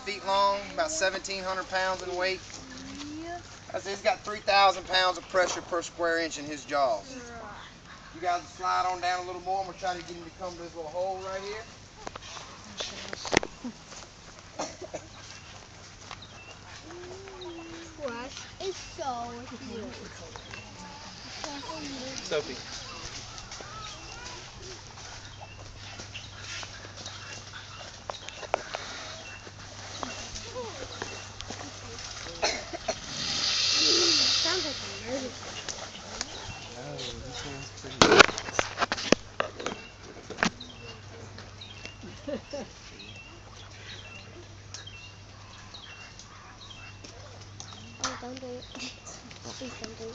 feet long, about 1,700 pounds in weight. He's got 3,000 pounds of pressure per square inch in his jaws. You guys will slide on down a little more, and we're trying to get him to come to this little hole right here. It's so cute. Sophie. Sounds like a murder. Oh, this one's pretty. Oh, don't do it. Please don't do it.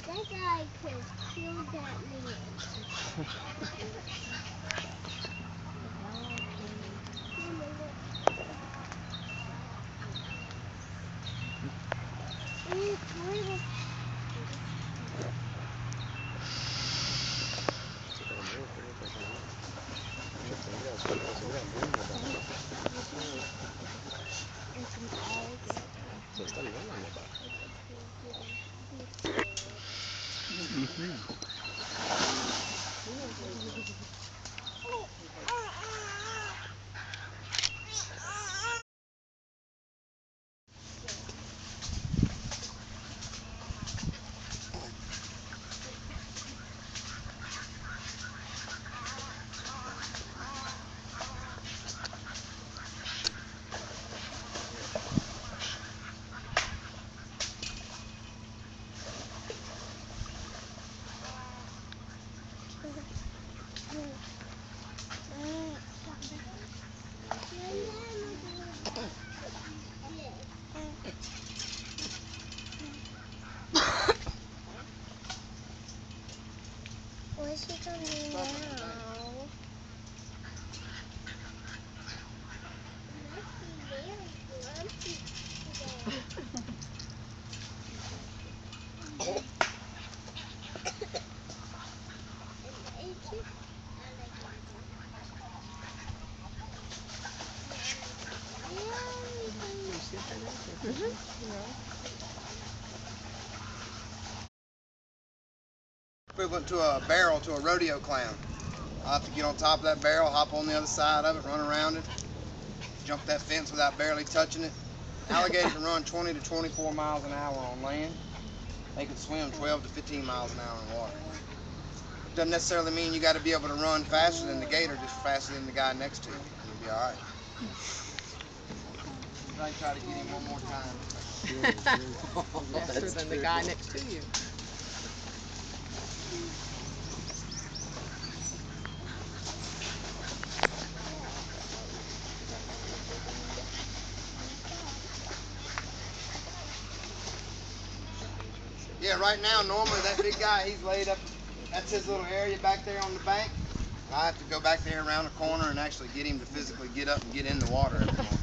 That guy could kill that man. What's she gonna do now? Equivalent to a barrel to a rodeo clown. I'll have to get on top of that barrel, hop on the other side of it, run around it, jump that fence without barely touching it. Alligators can run 20 to 24 miles an hour on land. They can swim 12 to 15 miles an hour in water. Doesn't necessarily mean you got to be able to run faster than the gator, just faster than the guy next to you. You'll be all right. I try to get him one more time. Faster than the guy next to you. Yeah, right now, normally that big guy, he's laid up, that's his little area back there on the bank. I have to go back there around the corner and actually get him to physically get up and get in the water every morning.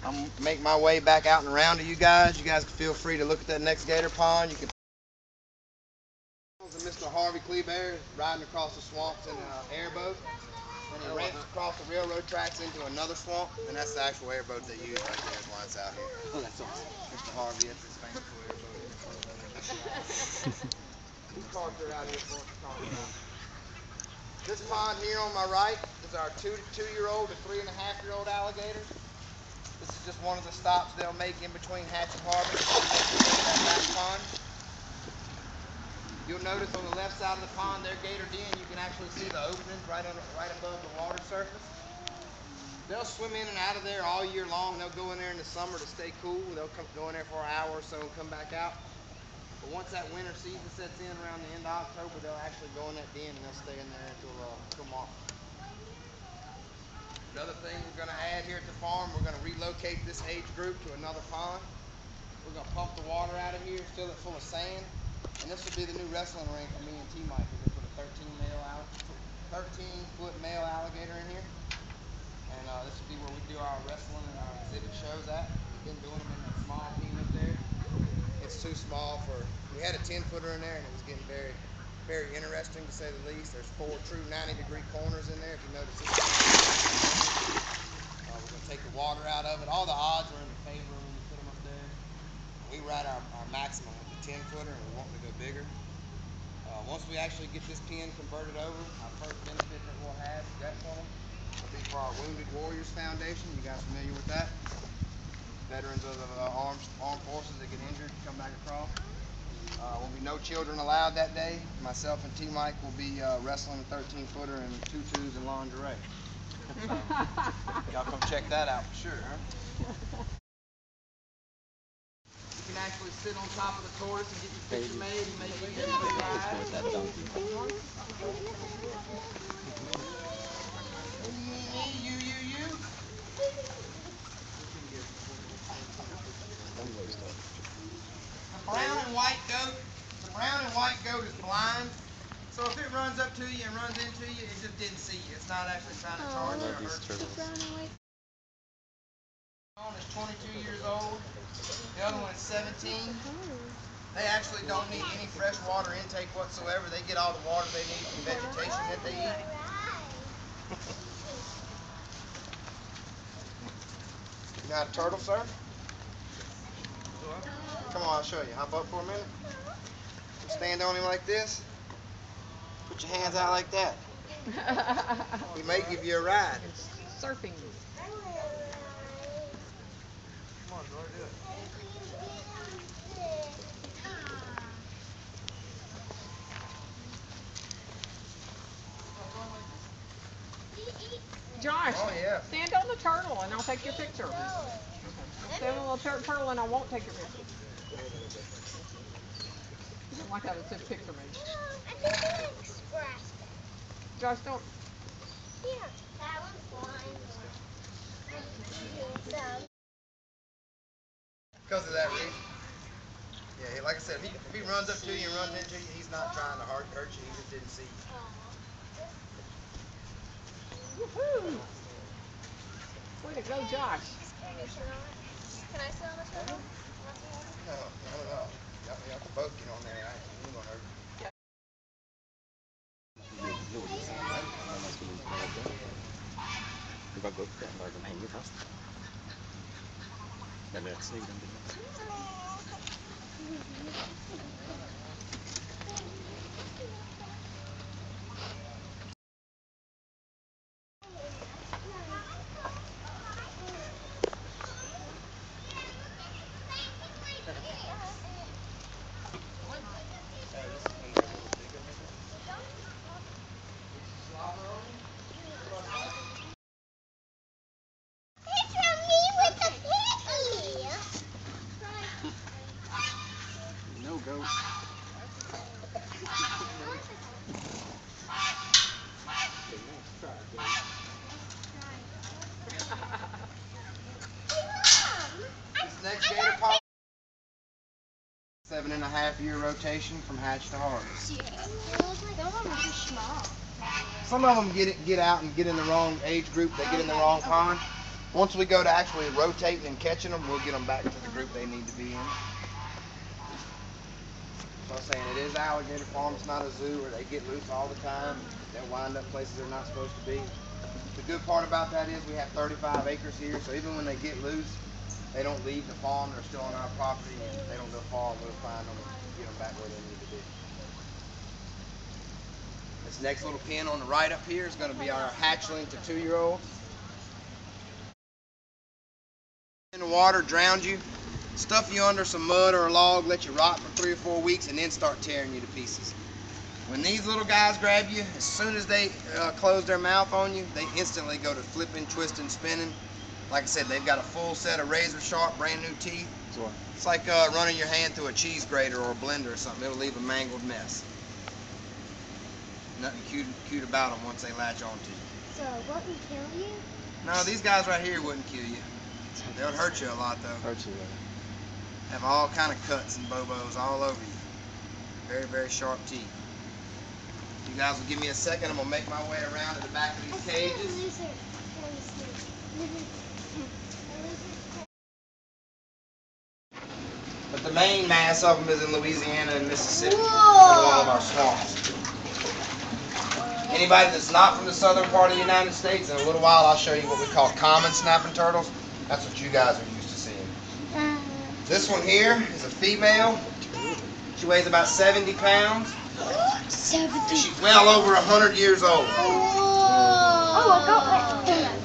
I'm make my way back out and around to you guys. You guys can feel free to look at that next gator pond. You can. Mr. Harvey Kleber riding across the swamps in an airboat. And he ramps across the railroad tracks into another swamp, and that's the actual airboat they use right there. Is why it's out here. Oh, that's awesome. Mr. Harvey, that's his famous airboat. He parked her out here for us to talk about. This pond here on my right is our two-year-old to 3.5-year-old alligators. This is just one of the stops they'll make in between Hatch and Harvey. That back pond. You'll notice on the left side of the pond, their gator den, you can actually see the openings right above the water surface. They'll swim in and out of there all year long. They'll go in there in the summer to stay cool. They'll go in there for an hour or so and come back out. But once that winter season sets in around the end of October, they'll actually go in that den and they'll stay in there until March. Another thing we're going to add here at the farm, we're going to relocate this age group to another pond. We're going to pump the water out of here, fill it full of sand. And this will be the new wrestling ring for me and T-Mike. We're going to put a 13-foot male alligator in here. And this will be where we do our wrestling and our exhibit shows at. We've been doing them in too small for. We had a 10-footer in there, and it was getting very, very interesting to say the least. There's 4 true 90-degree corners in there. If you notice, we're gonna take the water out of it. All the odds are in the favor when you put them up there. We were at our maximum with the 10-footer, and we want to go bigger. Once we actually get this pen converted over, our first benefit that we'll have, that's on them, will be for our Wounded Warriors Foundation. You guys familiar with that? Veterans of the armed forces that get injured come back across. Will be no children allowed that day. Myself and T. Mike will be wrestling a 13-footer in tutus and lingerie. So, y'all come check that out for sure, huh? You can actually sit on top of the tortoise and get your picture made and make it That donkey. You. The brown and white goat is blind. So if it runs up to you and runs into you, it just didn't see you. It's not actually trying to charge you or hurt you. One is 22 years old. The other one is 17. They actually don't need any fresh water intake whatsoever. They get all the water they need from vegetation that they eat. You know how to turtle surf? Come on, I'll show you. Hop up for a minute. Stand on him like this. Put your hands out like that. He may give you a ride. Surfing. Come on, Dora, do it. Josh, Oh, yeah. stand on the turtle and I'll take your picture. Okay. Stand on the turtle and I won't take your picture. You don't like that it says picture me. Josh, don't. Here, that one's flying. Because of that reason. Yeah, like I said, if he runs up to you and runs into you, he's not trying to hurt you. He just didn't see you. Woohoo! Way to go, Josh. Can I sit on the turtle? No. Y'all can both get on there. I ain't gonna hurt you. Det var gå upp den där de hänger fast. Den lät snygg den bilden. No goat. This next gator pop. 7.5-year rotation from hatch to harvest. Some of them are too small. Some of them get out and get in the wrong age group. They get in the wrong pond. Once we go to actually rotating and catching them, we'll get them back to the group they need to be in. So I'm saying it is alligator farm. It's not a zoo where they get loose all the time. They'll wind up places they're not supposed to be. The good part about that is we have 35 acres here, so even when they get loose, they don't leave the farm. They're still on our property, and they don't go far, and we'll find them and get them back where they need to be. This next little pen on the right up here is going to be our hatchling to 2-year-olds. In the water, drowned you, stuff you under some mud or a log, let you rot for 3 or 4 weeks, and then start tearing you to pieces. When these little guys grab you, as soon as they close their mouth on you, they instantly go to flipping, twisting, spinning. Like I said, they've got a full set of razor sharp, brand new teeth. It's like running your hand through a cheese grater or a blender or something. It'll leave a mangled mess. Nothing cute about them once they latch onto you. So, wouldn't kill you? No, these guys right here wouldn't kill you. They'll hurt you a lot though. Hurt you. Have all kind of cuts and bobos all over you. Very, very sharp teeth. You guys will give me a second. I'm gonna make my way around to the back of these cages. the main mass of them is in Louisiana and Mississippi, in all of our swamps. Anybody that's not from the southern part of the United States, in a little while I'll show you what we call common snapping turtles. That's what you guys are used to seeing. This one here is a female. She weighs about 70 pounds. 70. She's well over 100 years old. Oh, I got that.